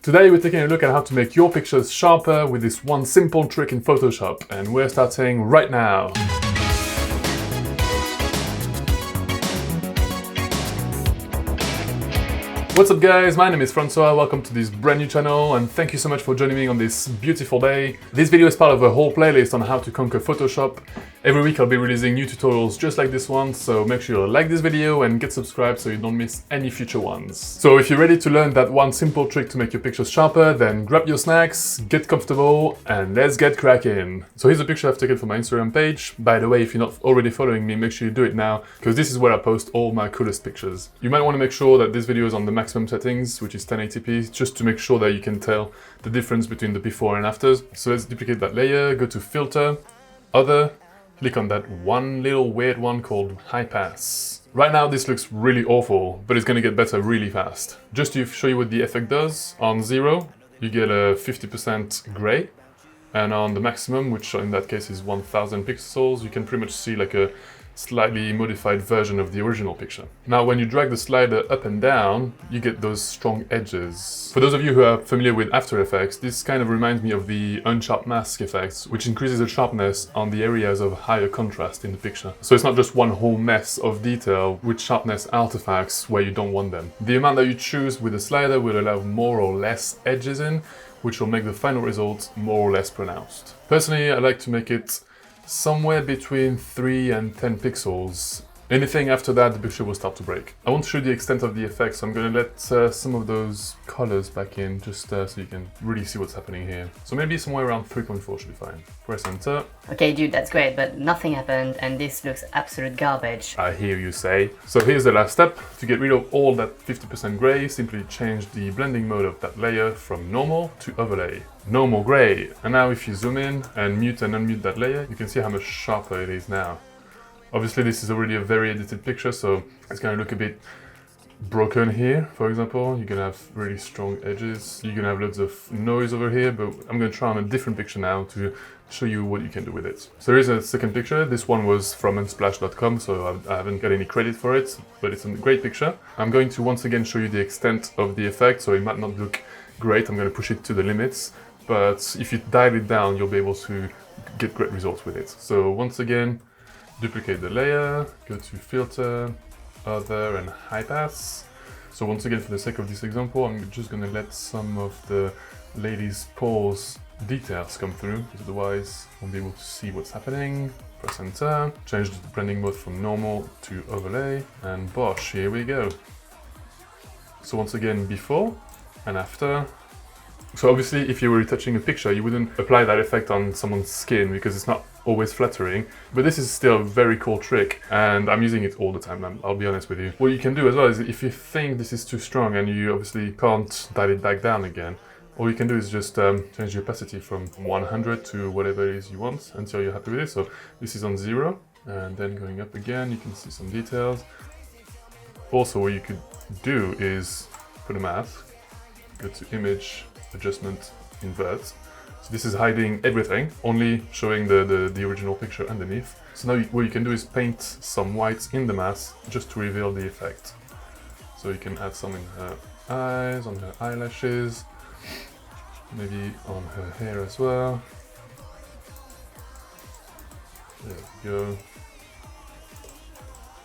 Today we're taking a look at how to make your pictures sharper with this one simple trick in Photoshop, and we're starting right now. What's up guys, my name is Francois, welcome to this brand new channel and thank you so much for joining me on this beautiful day. This video is part of a whole playlist on how to conquer Photoshop. Every week I'll be releasing new tutorials just like this one, so make sure you like this video and get subscribed so you don't miss any future ones. So if you're ready to learn that one simple trick to make your pictures sharper, then grab your snacks, get comfortable and let's get cracking. So here's a picture I've taken from my Instagram page. By the way, if you're not already following me, make sure you do it now because this is where I post all my coolest pictures. You might want to make sure that this video is on the maximum settings, which is 1080p, just to make sure that you can tell the difference between the before and afters. So let's duplicate that layer, go to Filter, Other, click on that one little weird one called High Pass. Right now this looks really awful, but it's gonna get better really fast. Just to show you what the effect does, on 0 you get a 50% gray, and on the maximum, which in that case is 1000 pixels, you can pretty much see like a slightly modified version of the original picture. Now when you drag the slider up and down, you get those strong edges. For those of you who are familiar with After Effects, this kind of reminds me of the unsharp mask effects, which increases the sharpness on the areas of higher contrast in the picture. So it's not just one whole mess of detail with sharpness artifacts where you don't want them. The amount that you choose with the slider will allow more or less edges in, which will make the final result more or less pronounced. Personally, I like to make it somewhere between 3 and 10 pixels. Anything after that, the picture will start to break. I want to show the extent of the effect, so I'm going to let some of those colors back in, just so you can really see what's happening here. So maybe somewhere around 3.4 should be fine. Press enter. Okay dude, that's great, but nothing happened and this looks absolute garbage. I hear you say. So here's the last step. To get rid of all that 50% gray, simply change the blending mode of that layer from normal to overlay. No more gray. And now if you zoom in and mute and unmute that layer, you can see how much sharper it is now. Obviously this is already a very edited picture, so it's going to look a bit broken here, for example. You're going to have really strong edges. You're going to have loads of noise over here, but I'm going to try on a different picture now to show you what you can do with it. So here's a second picture. This one was from unsplash.com, so I haven't got any credit for it, but it's a great picture. I'm going to once again show you the extent of the effect, so it might not look great. I'm going to push it to the limits, but if you dial it down, you'll be able to get great results with it. So once again, duplicate the layer, go to Filter, Other and High Pass. So once again, for the sake of this example, I'm just going to let some of the lady's paws details come through, because otherwise I won't be able to see what's happening. Press enter, change the blending mode from normal to overlay, and bosh, here we go. So once again, before and after. So obviously if you were retouching a picture, you wouldn't apply that effect on someone's skin because it's not always flattering, but this is still a very cool trick and I'm using it all the time, I'll be honest with you. What you can do as well is if you think this is too strong and you obviously can't dial it back down again, all you can do is just change the opacity from 100 to whatever it is you want until you're happy with it. So this is on 0 and then going up again, you can see some details. Also what you could do is put a mask, go to Image, Adjustment, Invert. So this is hiding everything, only showing the original picture underneath. So now what you can do is paint some white in the mask just to reveal the effect. So you can add some in her eyes, on her eyelashes, maybe on her hair as well. There we go.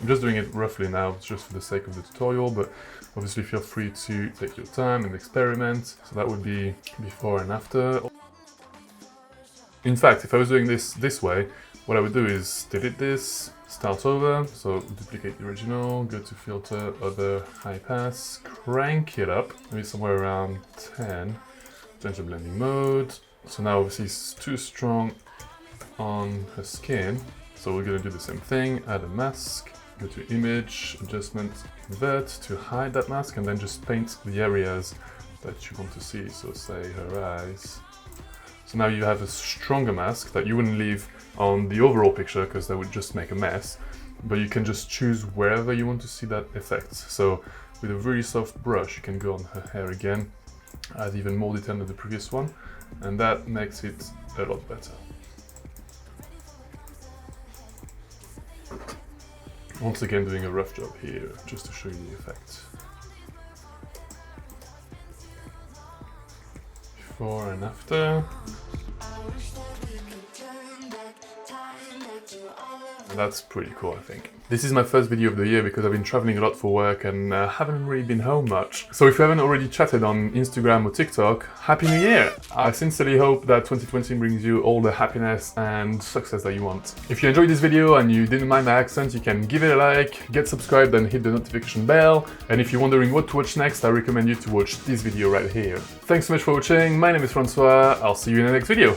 I'm just doing it roughly now, just for the sake of the tutorial, but obviously feel free to take your time and experiment. So that would be before and after. In fact, if I was doing this way, what I would do is delete this, start over, so duplicate the original, go to Filter, Other, High Pass, crank it up, maybe somewhere around 10, change the blending mode. So now obviously it's too strong on her skin, so we're going to do the same thing, add a mask, go to Image, Adjustment, Invert to hide that mask, and then just paint the areas that you want to see, so say her eyes. So now you have a stronger mask that you wouldn't leave on the overall picture because that would just make a mess, but you can just choose wherever you want to see that effect. So with a really soft brush you can go on her hair again, add even more detail than the previous one, and that makes it a lot better. Once again doing a rough job here, just to show you the effect. Before and after. That's pretty cool, I think. This is my first video of the year because I've been traveling a lot for work and haven't really been home much. So if you haven't already chatted on Instagram or TikTok, Happy New Year! I sincerely hope that 2020 brings you all the happiness and success that you want. If you enjoyed this video and you didn't mind my accent, you can give it a like, get subscribed and hit the notification bell. And if you're wondering what to watch next, I recommend you to watch this video right here. Thanks so much for watching, my name is Francois, I'll see you in the next video.